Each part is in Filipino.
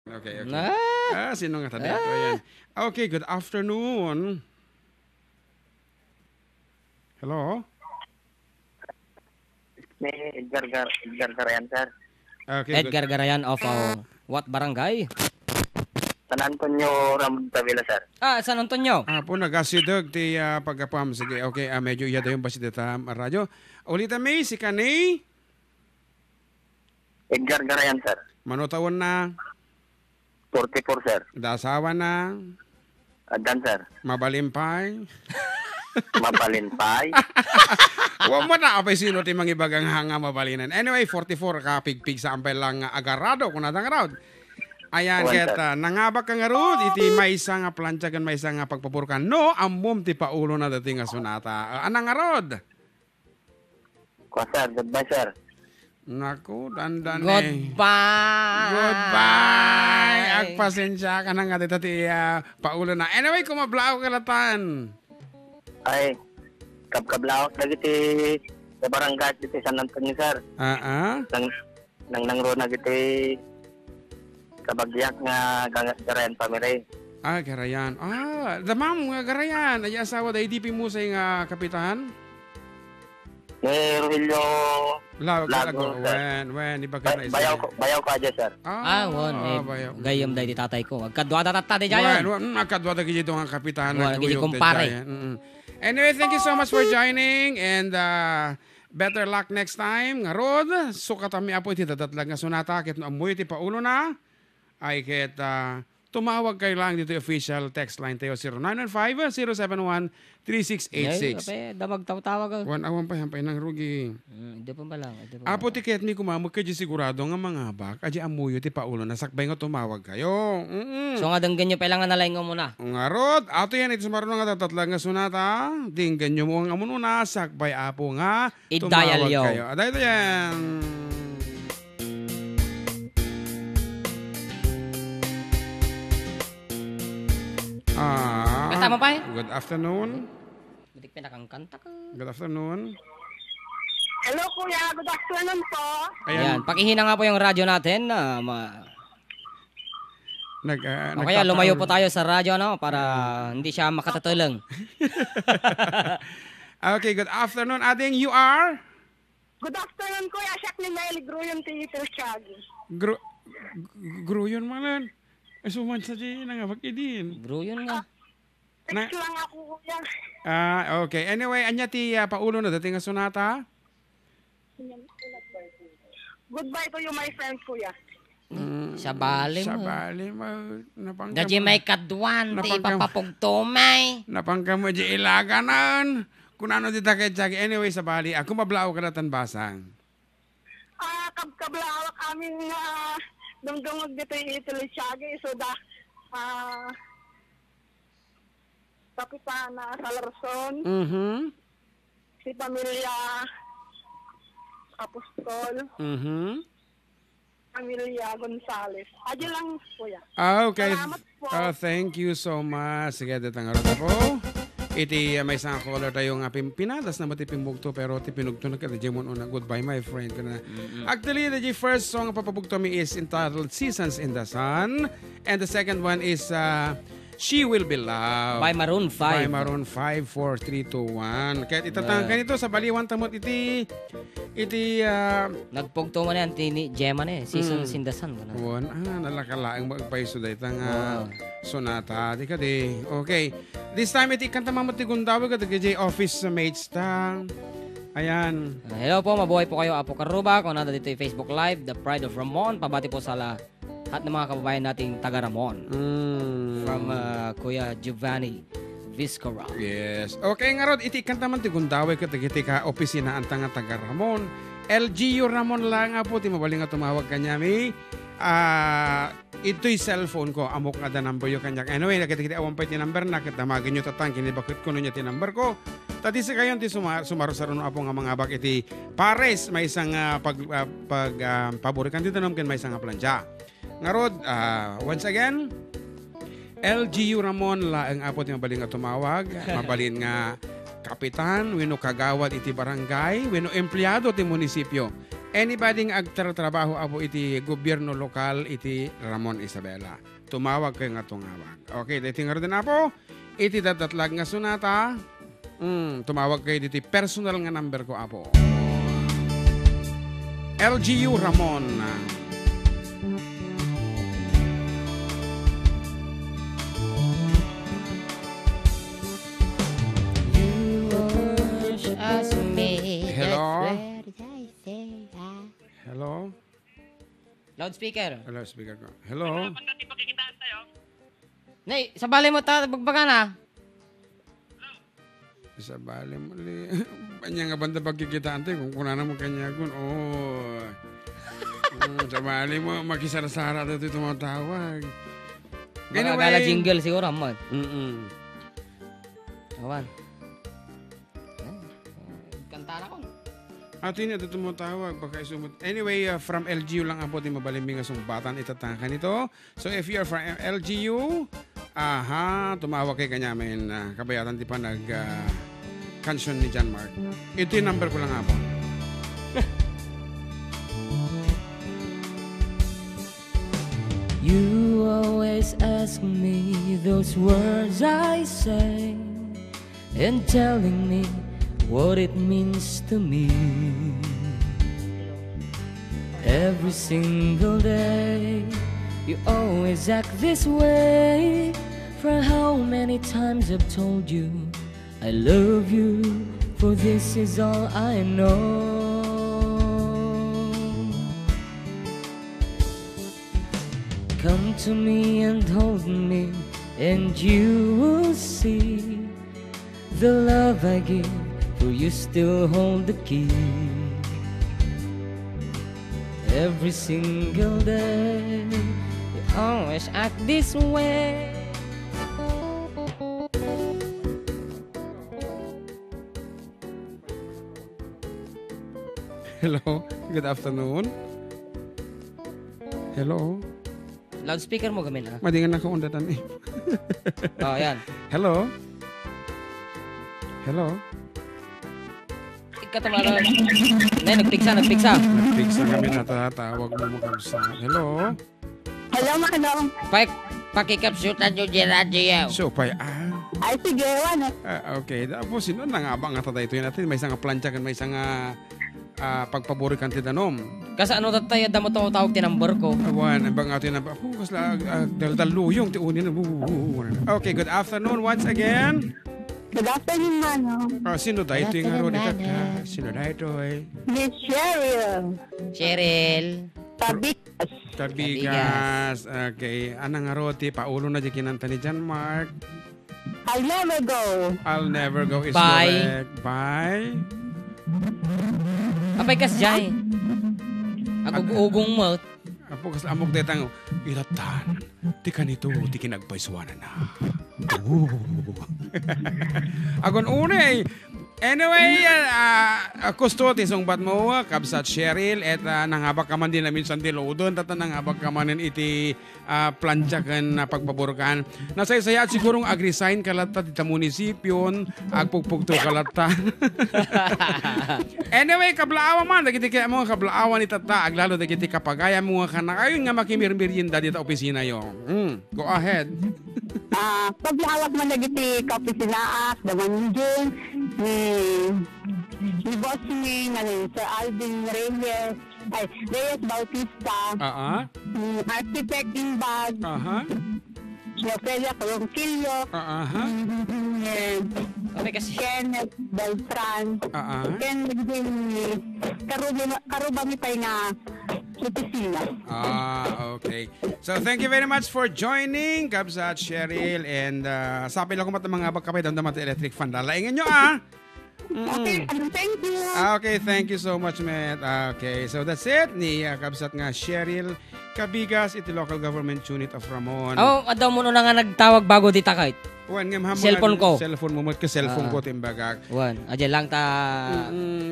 Okay, okay. Sino nga tadi? Ayan. Okay, good afternoon. Hello? May Edgar Garayan, sir. Okay, Edgar Garayan of what barangay? San Antonio, Ramtavila, sir. San Antonio. po nagasidog ti pagkapam. Sige, okay. Medyo iyada yung basit dita radyo. Ulitan may si Kanay. Edgar Garayan, sir. Manutawon na. 44, sir. Dasawa na. Addan, sir. Mabalimpay. Mapalimpay. Huwag mo na apay sino ti mga ibagang hanga mabalinan. Anyway, 44 ka pigpig sa ampay lang agarado kung natang raod. Ayan, keta nangabak ka nga rod, iti may isa nga plancha kan may isa nga pagpapurkan. No, amom ti paulo na dating nga sunata. Anang nga rod? Kwa, sir. Goodbye, sir. Naku, dandan Goodbye. Goodbye. Agpasensya ka na nga dito ti paulo na. Anyway, kumablaw kalatan. Ay, kablaok dagiti sa barangay dito San Antonio, sir. Nang ro na giti kabagyak nga Garayan family. Garayan. Damam nga Garayan. Ay asawa da idipin mo sa nga kapitan? Rogelio Lago. When ibaga na isa. Bayaw ko aja, sir. Gayam day di tatay ko. Agkadwa tatata di jayon. Agkadwa da gito nga kapitan. Giti kumpare. Anyway, thank you so much for joining and better luck next time. Nga rod, sukat kami apo iti dadatlag nga sunata ket amoy iti paulo na ay ket tumawag kayo lang dito official text line tayo 0915-071-3686. Damag tawag. Awan pa hampay ng rugi. Hindi pa ba lang. Apo tiket mi kumamag ka sigurado nga mga bak aji amuyo ti paulo na sakbay nga tumawag kayo. So nga danggan nyo pailangan nalaing mo muna. Nga rod, ato yan ito sumaroon nga tatatlang nga sunata. Dinggan nyo mo ang amununa sakbay apo nga i-dial tumawag yo. kayo. Aday ito yan. Tama pa Good afternoon. Butik pinakangkanta ka. Good afternoon. Hello, kuya. Good afternoon po. Ayan, pakihina nga po yung radyo natin. Kaya lumayo po tayo sa radyo para hindi siya makatatulang. Okay, good afternoon. Ading, you are? Good afternoon, kuya. Siyak ni Meli Gruyon Theater Shaggy. Gruyon manan. Suman sa di nangabag idin. Gruyon nga. Text lang ako, kuya. Okay. Anyway, anya ti paulo na dating nga sunata? Goodbye to you, my friend, kuya. Sa bali mo. Sa bali mo. Daji may kadwan, ti papapugtumay. Napangka mo di ilaganan. Kung ano di takit-jagi. Anyway, sa bali, ako mablao ka na tanbasang. Kablawa kaming dungdungog dito yung Italy Shaggy. So, Kapitana Salarson. Si Pamilya Apostol. Pamilya Gonzales. Adyo lang, kuya. Okay. Salamat po. Thank you so much. Sige, datang araw po. Iti may isang caller tayo nga pinadas na matipimugto pero tipinugto na kada jemon una goodbye my friend kana. Actually the first song papabugto mi is entitled Seasons in the Sun and the second one is She Will Be Loved By Maroon 5. By Maroon 5, 4, 3, 2, 1. Kaya itatangkan ito sa baliwan tamot iti nagpugto mo na yan ni Gemma na Seasons in the Sun. Nalakalaang magpaiso da itang sonata. Di ka di. Okay. This time iti kanta mamati gundawag ka DJ office mates ta. Ayan. Hello po, mabuhay po kayo Apo Karuba. Kung nanda dito yung Facebook Live, The Pride of Ramon. Pabati po sa lahat ng mga kababayan nating taga Ramon. From Kuya Giovanni Vizcarra. Yes. Okay nga rod, iti kanta man ti gundawag ka ka opisina ang taga Ramon. LGU Ramon lang nga po, ti mabaling nga tumawag kanya mi. Ito'y cellphone ko, amok ada number yung kanya. Anyway, nakita awan pa ti number na, kitamagin nyo tatang, kinibakit ko nun ti number ko. Tati sa kayon, ti sumarusaron apo nga mga bak iti pares, may isang paborikan dito naman, may isang plancha. Ngarod, once again, LGU Ramon laang apo ti mabaling nga tumawag, mabalin nga kapitan, wino kagawad iti barangay, wino empleyado ti munisipyo. Anybody nga agtrabaho abo iti gobyerno lokal iti Ramon Isabela. Tumawag kayo nga tungawag. Okay, dito nga rin apo. Iti dadatlag nga sunata. Tumawag kayo dito personal nga number ko apo. LGU Ramon. Hello? Hello? Loudspeaker. Loudspeaker ko. Hello? Nay, sa bali mo ta bagbaga na. Sa bali mo li. Banya nga banda pagkikitaan tayo kung kuna na mo kanya kun. Oh. Sa bali mo makisara-sara dito tumatawag. Magagala jingle siguro mo. Awan. Kanta na ko. Ato yun, ito tumatawag. Baka isumot. Anyway, from LGU lang ang puti mabalimbing ang sumbatan itatangkan ito. So if you're from LGU, tumawag kay kanya may kabayatan di pa nag-cansyon ni John Mark. Ito yung number ko lang nga po. You always ask me those words I say and telling me what it means to me. Every single day you always act this way. For how many times I've told you I love you, for this is all I know. Come to me and hold me, and you will see the love I give, for you still hold the key. Every single day you always act this way. Hello? Good afternoon? Hello? Loudspeaker mo gamin ha? Madingan na ko undatan eh. Oh, yan. Hello? Hello? Ikatamara. Nay, nagpiksa. Nagpiksa kami natatawag mo makamsa. Hello? Hello, Manong. Pakikapsutan nyo dyan radyo. So, pay, Ay, sige, ano? okay. Tapos, sino nangabang nga tatay ito yun natin? May isang plantya kan, may isang pagpabori kan titanom. Kasi ano tatay, damo to tawag tinambar ko. Awan, ang bang atin na ba? Kasla, dal-daluyong, tiunin. Okay, good afternoon once again. Good afternoon, Manong. Sino tayo ito yung haro dito? Sino tayo ito eh? Miss Cheryl. Kabigas. Okay. Anang aroti, paulo na di kinanta ni John Mark. I'll never go. I'll never go is Bye. correct. Bye. Apay kas jay. Agugugong mo. Apo kas amok detang iratan. Ti kanito, ti kinagpaiswanan na. Agon une. Anyway, kustote song bat mo kabsat Cheryl et nangabak ka man din na minsan dilodon tata nangabak ka man iti plantsakan na pagpaborkan. Nasay-saya at sigurong agresign kalata dita munisipyon agpugpugto kalata. Anyway, kablaawa man dagiti kaya mo kablaawan ni tata aglalo dagiti kapagaya mo kana ayon nga makimirmirinda dita opisina yo. Go ahead. Paglawak man nagiti kapisinaak, daman Jun, ni boss ni Sir Alvin Reyes Bautista, architect in Bag, si Ophelia Colonquillo, Kenneth Beltran, karuba mi tayo nga opisina. Okay. So, thank you very much for joining, Kabsat Cheryl, and sabi lang ko mga bagkapay damdaman ito electric fan. Dalaingin nyo, Okay, thank you. Okay, thank you so much, Matt. Okay, so that's it. Ni Kabsat nga Cheryl Kabigas, iti local government unit of Ramon. Adaw mo na nga nagtawag bago di takay. Wan nga Cellphone ko. Cellphone mo ka cellphone ko timbagag. Wan, adya lang ta.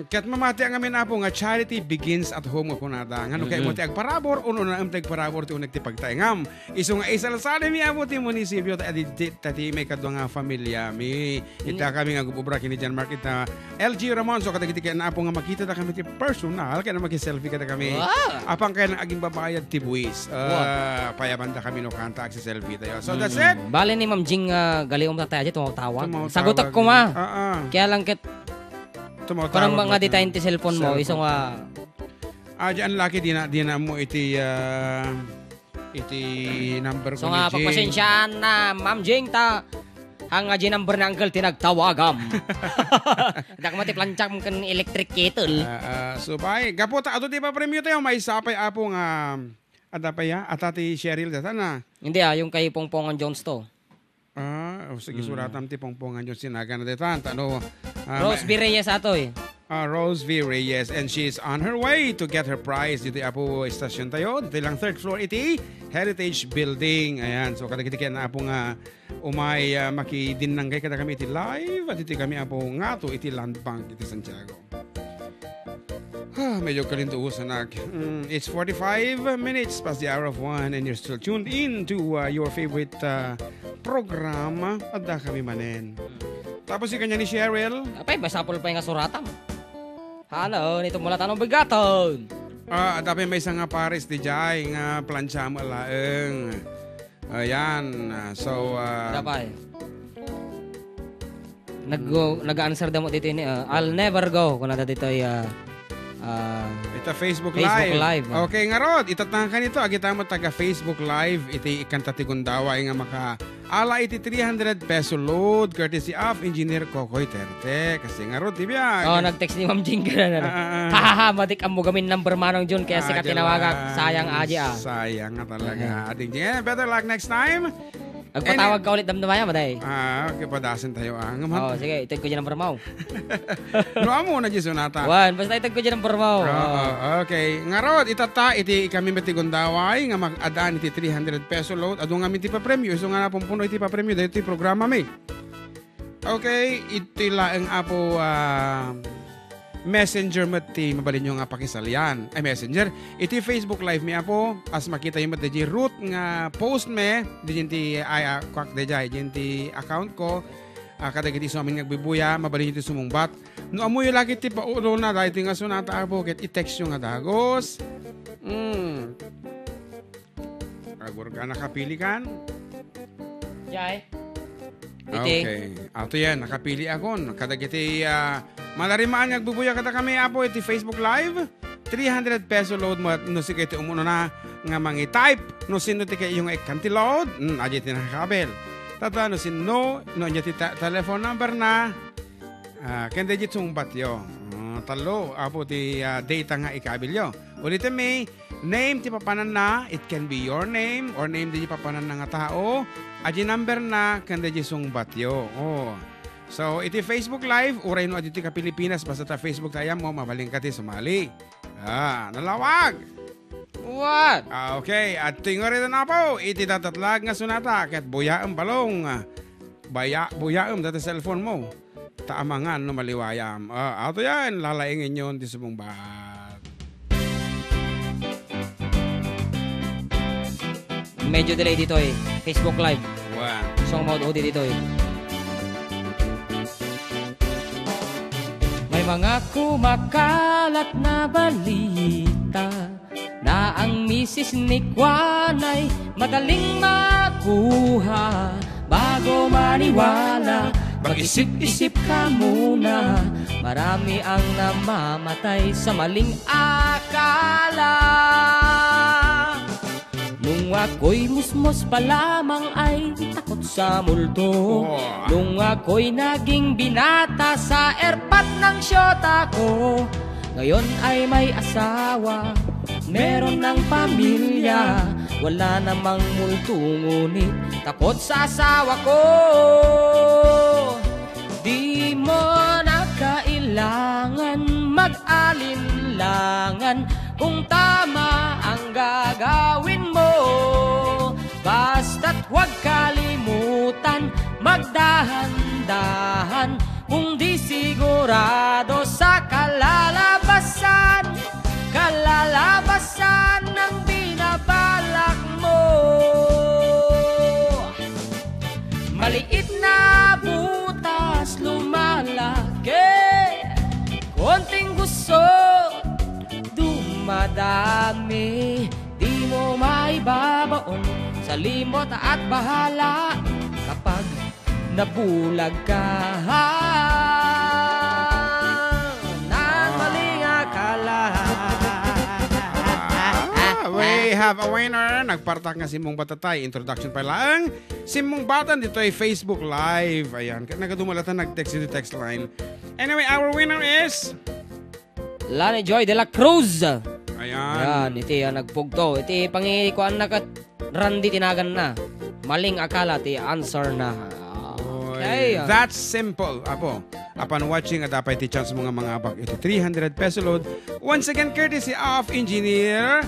Kat mamati ang amin apo nga charity begins at home ko nata. Ngano kay mo ti agparabor uno na amtag parabor ti unek ti pagtaingam. Isu nga isalasali mi apo ti munisipyo tati may kadwa nga familia mi. Ita kami nga gubra kini Jan Market na LG Ramon so kada kiti na apo nga makita ta kami ti personal kaya na maki-selfie kada kami. Apang kaya na aging babayad ti buwis. Payabanda kami no kanta sa selfie tayo. So that's it. Bale ni Ma'am Jing galiom ta tayo tumawag. Sagutak ko ma. Kaya lang ket parang mga detain ti cellphone mo iso nga diyan laki di na mo iti number ko so nga pagpasensyaan na Ma'am Jing ta ang aji number na uncle tinagtawagam. Dak mo ti planchak mo kan electric kettle. So bye. Gapo ta ato ti pa premyo tayo may sapay apo nga Adda pa ya atati Cheryl data na. Hindi yung kay Pongpongan Jones to. Sige suratam ti Pongpongan Jones sinaga na deta ano. Rose V. Reyes ato eh. Rose V. Reyes and she's on her way to get her prize dito apo station tayo. Dito lang third floor iti Heritage Building. Ayan. So kada kiti na apo nga umay makidinanggay kada kami iti live at iti kami apo nga to iti Land Bank iti Santiago. Medyo kalintuusan it's 45 minutes past the hour of 1 and you're still tuned in to your favorite program Adda kami Manen. Tapos si kanya ni Cheryl. Apay, basapol pa yung suratan. Halo, nito mula tanong bigaton. Tapi may isang pares di jay nga plancha mo laeng. Ayan. So, Dapay. Nag-answer damo dito ini. I'll never go. Kung nata dito ita Facebook Live. Okay nga rod, itatang ka nito. Agita mo taga Facebook Live. Iti ikanta ti kundawa nga maka ala iti 300 peso load courtesy of Engineer Kokoy Terte. Kasi nga rod, tibiyag. Nag-text ni Ma'am Jing ka na. Hahaha, matik ang mugamin number manong Jun. Kaya sikat tinawagak. Sayang aji Sayang nga talaga. Ating better luck next time. Agpatawag ka ulit damdamaya, maday. Okay, padasin tayo. Sige, itag ko dyan ang permaw. Noa mo na dyan sunata. Basta itag ko dyan ang permaw. Okay. Nga rod, itata, iti kami matigundaway, nga mag-adaan iti 300 peso load. Ado nga iti pa-premyo. Iso nga na pumpuno iti pa-premyo. Dahil iti programa may. Okay, iti laeng apo Messenger mati mabalin nyo nga pakisalyan. Ay Messenger. Iti Facebook Live mi apo. As makita yung mati root nga post me. Di kwak de jay. Di account ko. Kadag iti sumamin ngagbibuya. Mabalin iti sumungbat. No amoy lagi ti paulo na. Dahil ti nga sunata apo. Ket i-text yung nga dagos. Agur ka nakapili kan? Jay. Okay. Ato yan. Nakapili ako. Kadag iti malarimaan nagbubuya kada kami apo iti Facebook Live 300 peso load mo no si kay umuno na nga mangi-type no sino ti kay yung ikanti load aji ti nakakabel tata no sino no nya ti telephone number na kende ji tung batyo talo apo ti data nga ikabilyo ulitin mi name ti papanan na it can be your name or name di papanan na nga tao aji number na kende ji sung batyo So, iti Facebook Live, uray no aditi ka Pilipinas, basta ta Facebook tayo mo, mabaling ka ti sumali. Nalawag! What? Okay, at tingor ito na po, iti tatatlag nga sunata, kat buyaam balong, buyaam dati cellphone mo, taamangan no maliwayam. Ato yan, lalaingin yun di sumungbat. Medyo delay dito Facebook Live. Wow. Song mode dito mga kumakalat na balita na ang misis ni Juan ay madaling makuha. Bago maniwala, mag-isip-isip ka muna. Marami ang namamatay sa maling akala. Nung ako'y musmos pa lamang ay takot sa multo. Nung ako'y naging binata sa airpot ng syota ko. Ngayon ay may asawa, meron ng pamilya. Wala namang multo ngunit takot sa asawa ko. Di mo na kailangan mag-alinlangan kung tama ang gagawin mo. Basta't huwag kalimutan magdahan-dahan kung di sigurado sa kalalabasan ng binabalak mo. Maliit na butas lumalaki, konting gusto dumadami, di mo maibabaon sa limot at bahala kapag nabulag ka ng maling akala. We have a winner. Nagpartak nga si Mong Batatay. Introduction pa lang. Si Mong Batan dito ay Facebook Live. Ayan. Nagadumalatan nag-text dito text line. Anyway, our winner is Lani Joy de la Cruz. Ayan. Iti nagpugto. Iti pangikuan na kat Randy tinagan na. Maling akala ti answer na. Okay. That's simple. Apo. Upon watching at dapat iti chance mga abak. Iti 300 peso load. Once again, courtesy of Engineer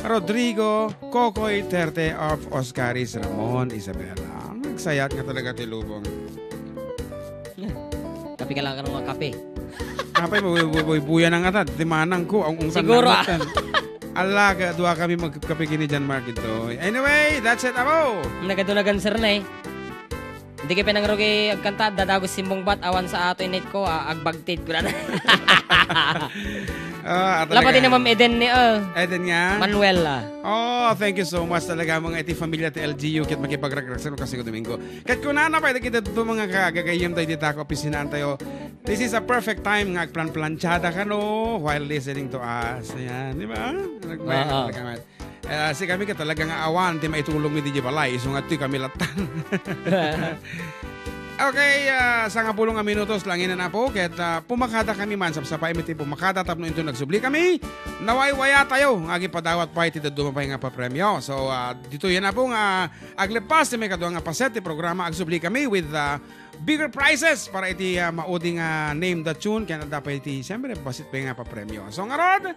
Rodrigo Kokoy Terte of Oscaris Ramon Isabela. Nagsayat nga talaga ti lubong. Kapi ka lang ka ng mga kape. Kapay, buya ng atat. Timanang ko. Ang ungsan siguro Allah, dua kami magkapigini dyan, Mark, ito. Anyway, that's it, abo. Nagadunagan, sir, na eh. Hindi kayo pinangarogi agkanta, dadagos simbong bat, awan sa ato init ko, agbagtid ko na. Lapatin na Ma'am Eden ni Eden nga? Manuel. Oh, thank you so much talaga mga iti familia ti LGU kit makipagragragsan kasi ko Domingo. Kat ko na pa kita ito mga kagagayam tayo dito ako opisinaan tayo. This is a perfect time nga agplan-planchada ka no while listening to us. Ayan, di ba? Si kami ka talaga nga awan ti maitulong mi di balay so nga ti kami latan. Okay, sa nga pulong nga minutos lang ina na po ket pumakada kami man sa paimiti pumakada tapno into nagsubli kami nawaywaya tayo agi padawat pa iti dumapay nga pa premyo. So dito yan na po nga aglipas ti may kadwa nga paset ti programa agsubli kami with bigger prizes para iti mauding name the tune kaya dapat iti siyempre basit pa nga pa premyo. So nga rod